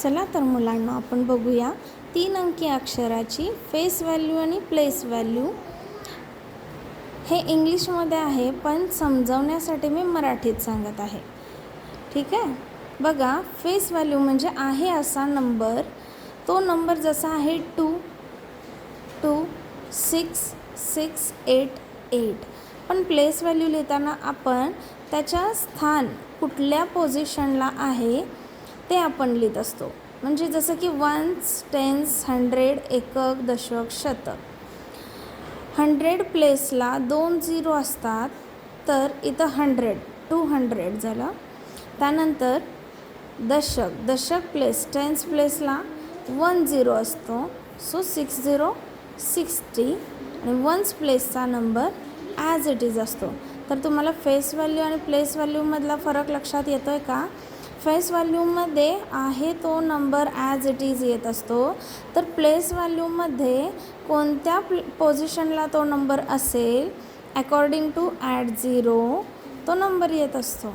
चला तर मुलांना आपण बघूया 3 अंकी अक्षराची फेस व्हॅल्यू आणि प्लेस व्हॅल्यू. हे इंग्लिशमध्ये आहे पण समजवण्यासाठी मी मराठीत सांगत आहे. ठीक आहे. बघा, फेस व्हॅल्यू म्हणजे आहे असा नंबर, तो नंबर जसा आहे 2 2 6 6 8 8. पण प्लेस व्हॅल्यू लिहिताना आपण त्याच्या स्थान कुठल्या पोझिशनला आहे ते आपण लिहित असतो. म्हणजे जसं की वन्स, टेन्स, 100, एकक, दशक, शतक. 100 प्लेसला 2 0 असतात, तर इथं 100 200 झालं. त्यानंतर दशक प्लेस, टेन्स प्लेसला 1 0 असतो, सो 60 60. आणि वन्स प्लेसचा नंबर ॲज इट इज असतो. तर तुम्हाला फेस व्हॅल्यू आणि प्लेस व्हॅल्यूमधला फरक लक्षात येतो आहे का? फेस व्हॅल्यूमध्ये आहे तो नंबर ॲज इट इज येत असतो, तर प्लेस व्हॅल्यूमध्ये कोणत्या पोझिशनला तो नंबर असेल अकॉर्डिंग टू ॲट 0 तो नंबर येत असतो.